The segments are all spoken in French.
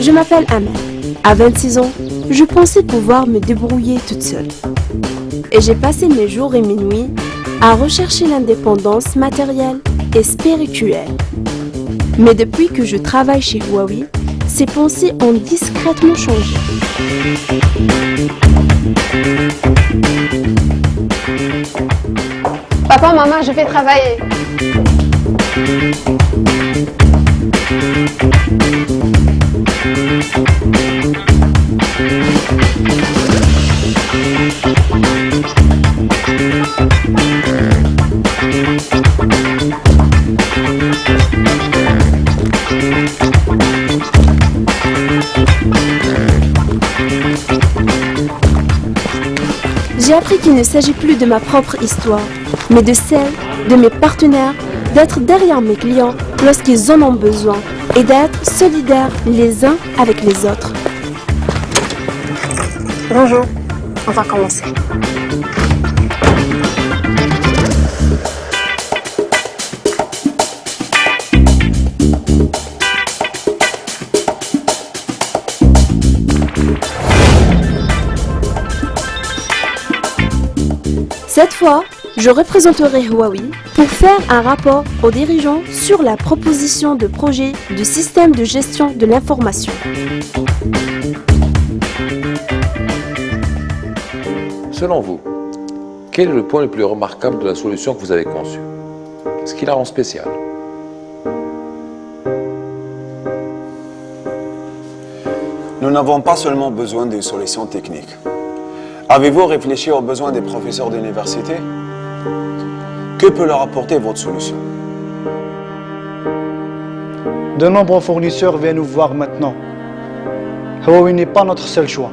Je m'appelle Amel. À 26 ans, je pensais pouvoir me débrouiller toute seule. Et j'ai passé mes jours et mes nuits à rechercher l'indépendance matérielle et spirituelle. Mais depuis que je travaille chez Huawei, ces pensées ont discrètement changé. Papa, maman, je vais travailler. J'ai appris qu'il ne s'agit plus de ma propre histoire, mais de celle de mes partenaires, d'être derrière mes clients lorsqu'ils en ont besoin et d'être solidaires les uns avec les autres. Bonjour, on va commencer. Cette fois, je représenterai Huawei pour faire un rapport aux dirigeants sur la proposition de projet du système de gestion de l'information. Selon vous, quel est le point le plus remarquable de la solution que vous avez conçue? Ce qui la rend spéciale? Nous n'avons pas seulement besoin d'une solution technique. Avez-vous réfléchi aux besoins des professeurs d'université? Que peut leur apporter votre solution? De nombreux fournisseurs viennent nous voir maintenant. Huawei n'est pas notre seul choix.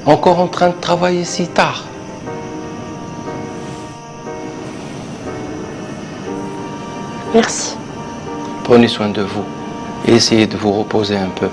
Encore en train de travailler si tard. Merci. Prenez soin de vous et essayez de vous reposer un peu.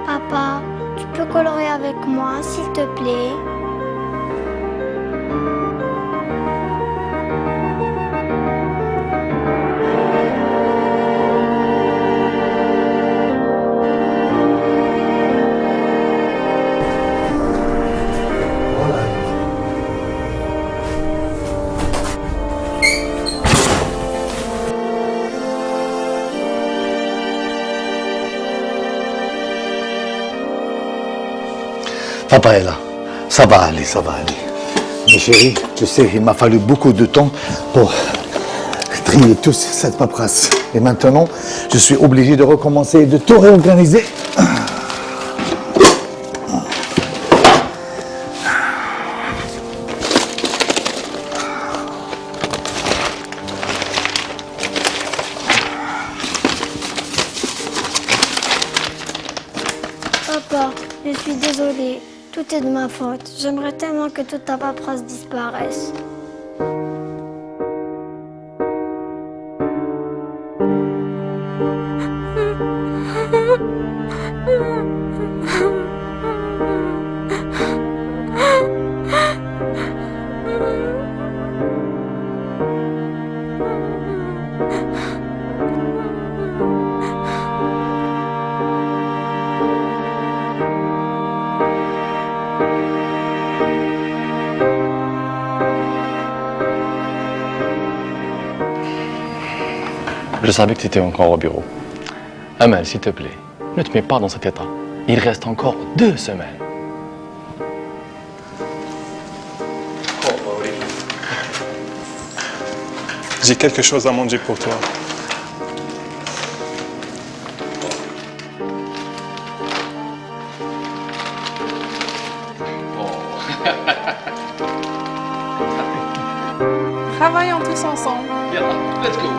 Papa, tu peux colorer avec moi, s'il te plaît? Papa est là. Ça va aller, ça va aller. Mais chérie, tu sais, il m'a fallu beaucoup de temps pour trier toute cette paperasse. Et maintenant, je suis obligé de recommencer et de tout réorganiser. Je suis désolée. Tout est de ma faute. J'aimerais tellement que toute ta paperasse disparaisse. Je savais que tu étais encore au bureau. Amal, s'il te plaît, ne te mets pas dans cet état. Il reste encore 2 semaines. J'ai quelque chose à manger pour toi. Travaillons tous ensemble. Let's go.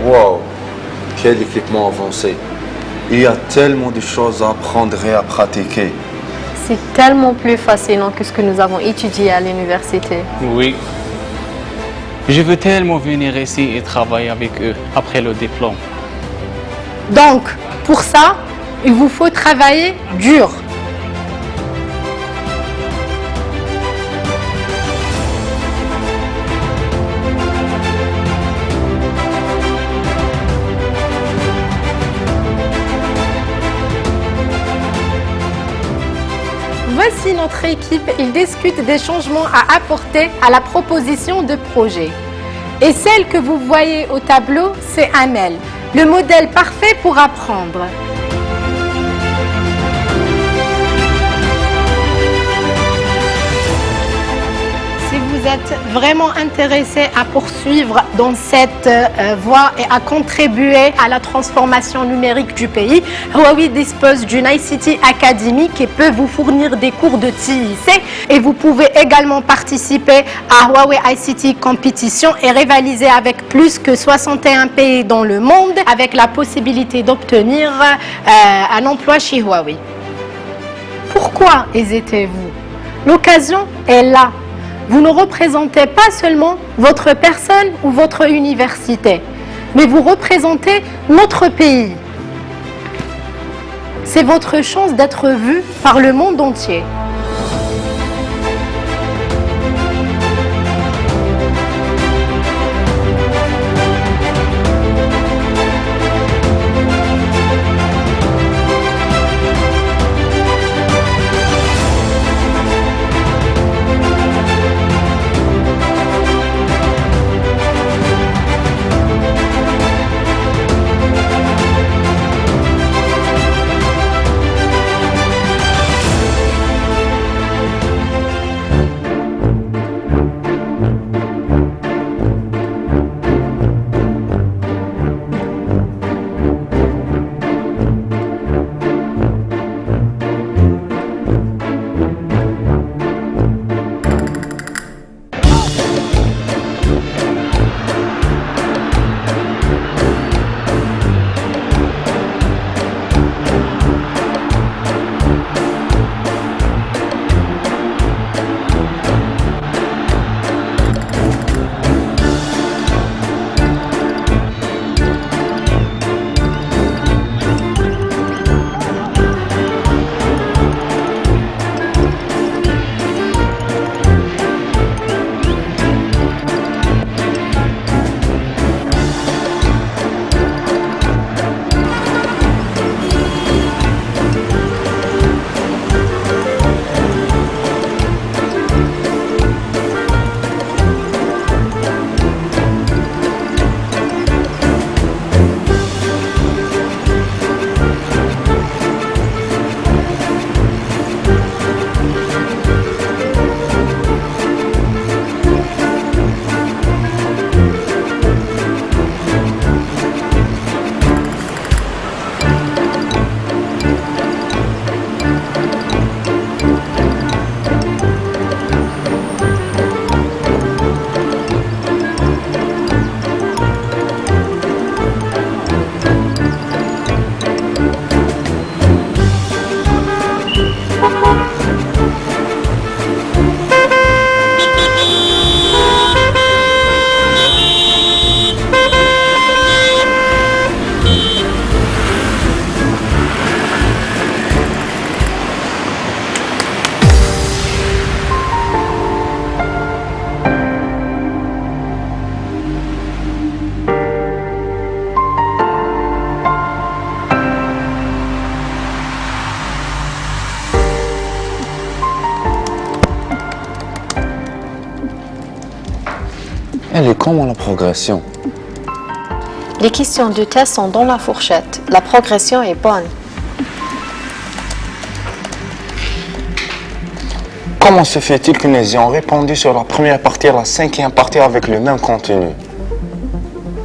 Wow, quel équipement avancé. Il y a tellement de choses à apprendre et à pratiquer. C'est tellement plus fascinant que ce que nous avons étudié à l'université. Oui. Je veux tellement venir ici et travailler avec eux après le diplôme. Donc, pour ça, il vous faut travailler dur. Voici notre équipe. Ils discutent des changements à apporter à la proposition de projet. Et celle que vous voyez au tableau, c'est Amel, le modèle parfait pour apprendre. Si vous êtes vraiment intéressé à poursuivre dans cette voie et à contribuer à la transformation numérique du pays, Huawei dispose d'une ICT Academy qui peut vous fournir des cours de TIC et vous pouvez également participer à Huawei ICT Competition et rivaliser avec plus que 61 pays dans le monde avec la possibilité d'obtenir un emploi chez Huawei. Pourquoi hésitez-vous? L'occasion est là. Vous ne représentez pas seulement votre personne ou votre université, mais vous représentez notre pays. C'est votre chance d'être vu par le monde entier. Elle est comment la progression? Les questions de test sont dans la fourchette. La progression est bonne. Comment se fait-il que nous ayons répondu sur la première partie et la cinquième partie avec le même contenu?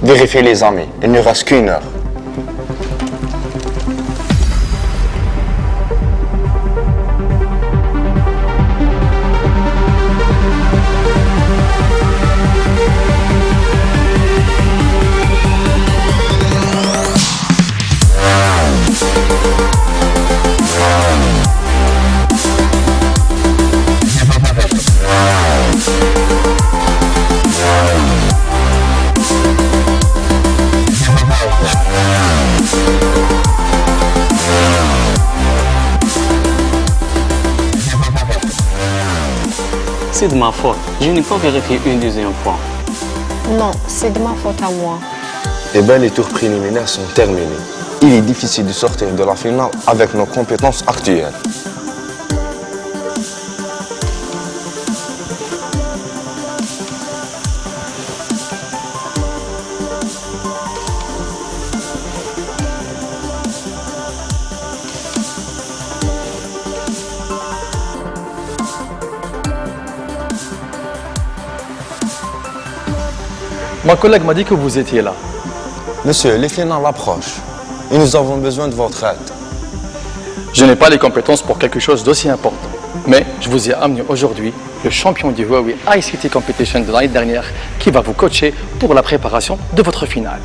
Vérifiez les amis, il ne reste qu'une heure. C'est de ma faute. Je n'ai pas vérifié une deuxième fois. Non, c'est de ma faute à moi. Eh bien, les tours préliminaires sont terminés. Il est difficile de sortir de la finale avec nos compétences actuelles. Ma collègue m'a dit que vous étiez là. Monsieur, les finales approchent et nous avons besoin de votre aide. Je n'ai pas les compétences pour quelque chose d'aussi important. Mais je vous ai amené aujourd'hui le champion du Huawei ICT Competition de l'année dernière qui va vous coacher pour la préparation de votre finale.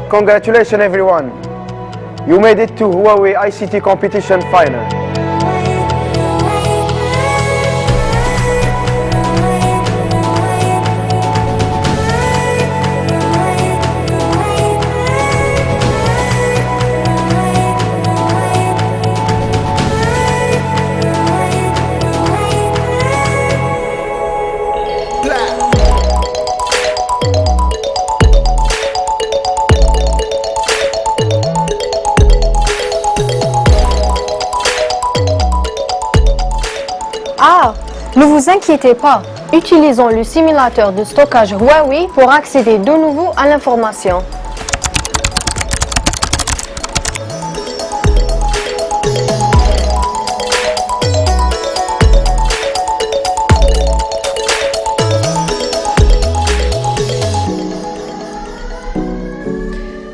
Congratulations everyone. You made it to Huawei ICT competition final. Ah, ne vous inquiétez pas. Utilisons le simulateur de stockage Huawei pour accéder de nouveau à l'information.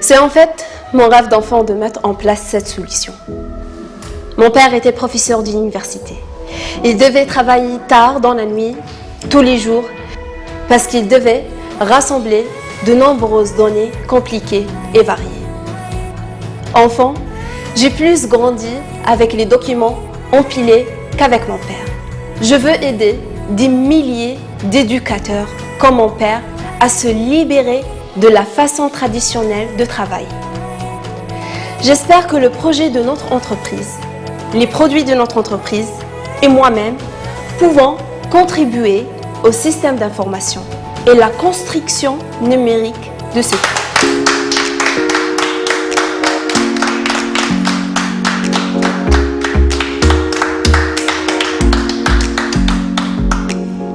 C'est en fait mon rêve d'enfant de mettre en place cette solution. Mon père était professeur d'université. Il devait travailler tard dans la nuit, tous les jours, parce qu'il devait rassembler de nombreuses données compliquées et variées. Enfant, j'ai plus grandi avec les documents empilés qu'avec mon père. Je veux aider des milliers d'éducateurs comme mon père à se libérer de la façon traditionnelle de travailler. J'espère que le projet de notre entreprise, les produits de notre entreprise et moi-même pouvons contribuer au système d'information et la construction numérique de ce pays.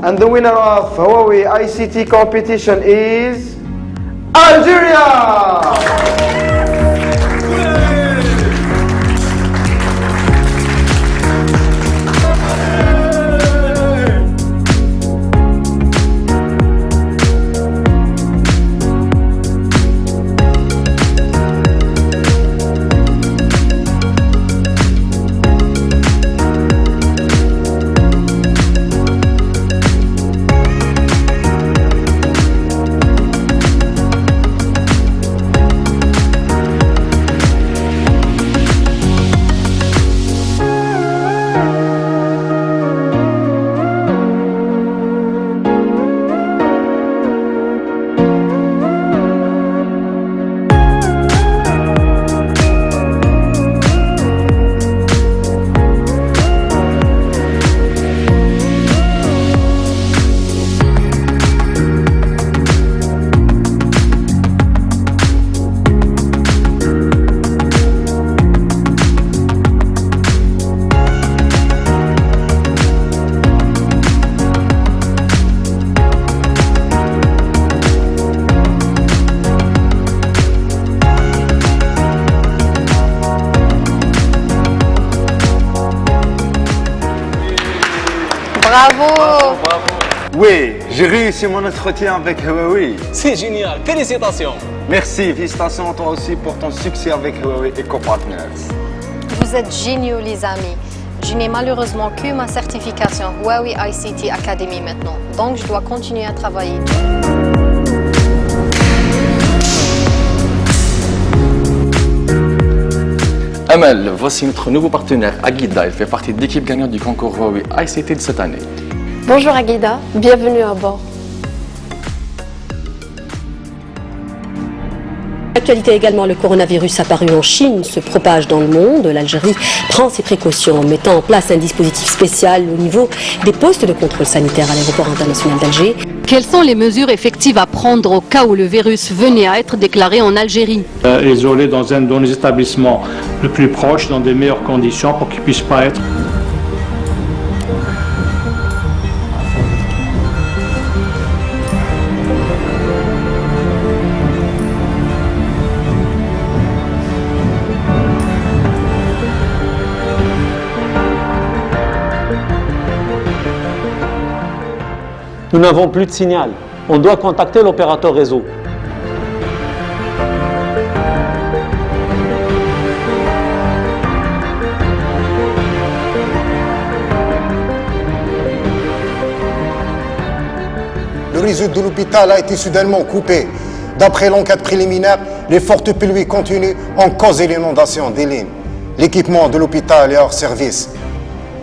And the winner of Huawei ICT competition is Algeria! Bravo. Oui, j'ai réussi mon entretien avec Huawei. C'est génial, félicitations. Merci, félicitations à toi aussi pour ton succès avec Huawei EcoPartners. Vous êtes géniaux les amis. Je n'ai malheureusement que ma certification Huawei ICT Academy maintenant, donc je dois continuer à travailler. Amel, voici notre nouveau partenaire, Aguida. Il fait partie de l'équipe gagnante du concours Huawei ICT de cette année. Bonjour Aguida, bienvenue à bord. L'actualité également, le coronavirus apparu en Chine se propage dans le monde. L'Algérie prend ses précautions en mettant en place un dispositif spécial au niveau des postes de contrôle sanitaire à l'aéroport international d'Alger. Quelles sont les mesures effectives à prendre au cas où le virus venait à être déclaré en Algérie? Isolé dans les établissements le plus proches, dans des meilleures conditions pour qu'ils ne puissent pas être. Nous n'avons plus de signal. On doit contacter l'opérateur réseau. Le réseau de l'hôpital a été soudainement coupé. D'après l'enquête préliminaire, les fortes pluies continues ont causé l'inondation des lignes. L'équipement de l'hôpital est hors service.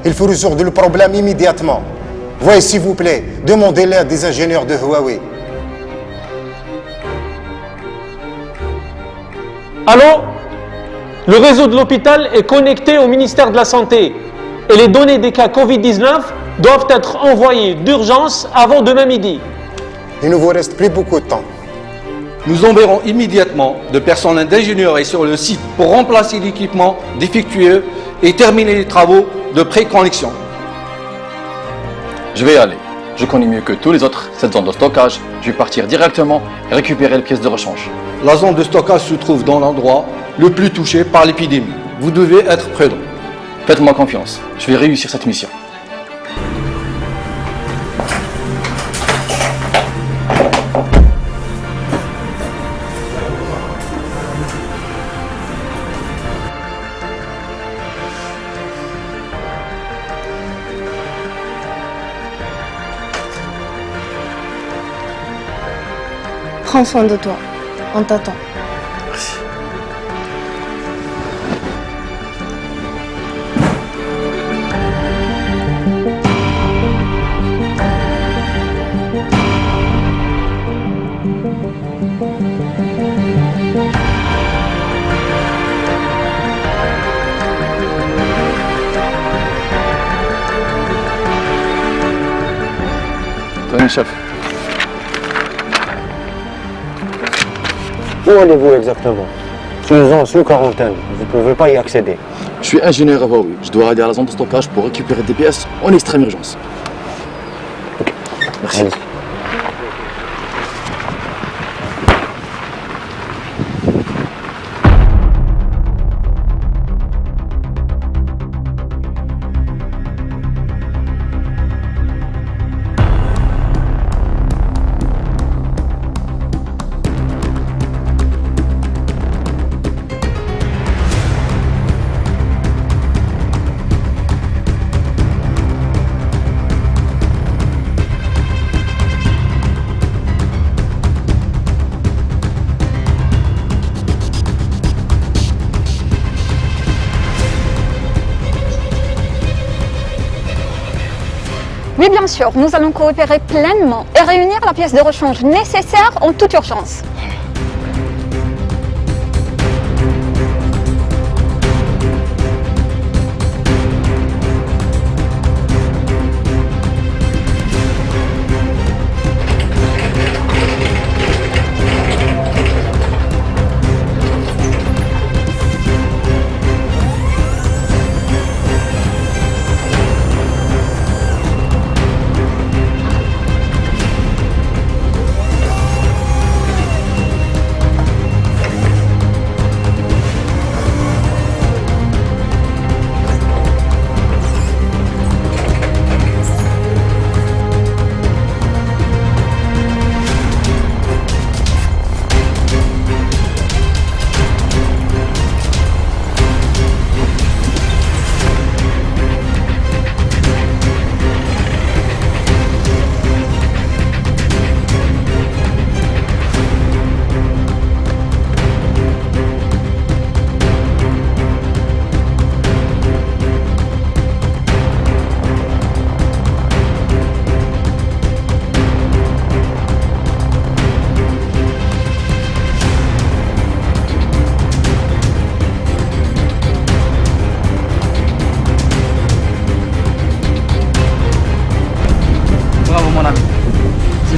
Il faut résoudre le problème immédiatement. Veuillez s'il vous plaît, demandez l'aide des ingénieurs de Huawei. Allô? Le réseau de l'hôpital est connecté au ministère de la Santé et les données des cas Covid-19 doivent être envoyées d'urgence avant demain midi. Il ne vous reste plus beaucoup de temps. Nous enverrons immédiatement de personnel d'ingénierie sur le site pour remplacer l'équipement défectueux et terminer les travaux de préconnexion. Je vais y aller. Je connais mieux que tous les autres cette zone de stockage. Je vais partir directement et récupérer les pièces de rechange. La zone de stockage se trouve dans l'endroit le plus touché par l'épidémie. Vous devez être prudent. Faites-moi confiance. Je vais réussir cette mission. Prends soin de toi. On t'attend. Merci. Tenez, chef. Où allez-vous exactement? C'est une zone sous quarantaine, vous ne pouvez pas y accéder. Je suis ingénieur à Huawei. Je dois aller à la zone de stockage pour récupérer des pièces en extrême urgence. Ok, merci. Allez. Oui, bien sûr, nous allons coopérer pleinement et réunir la pièce de rechange nécessaire en toute urgence.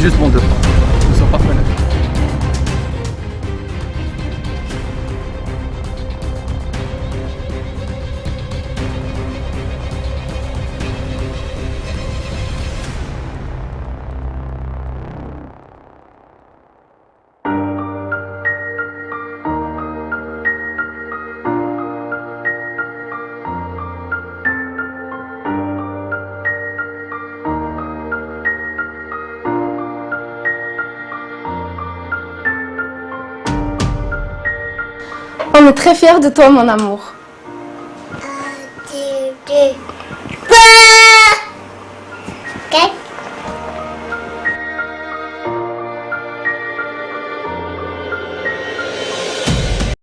juste bon de temps. Nous ne sommes pas prêts. On est très fiers de toi, mon amour.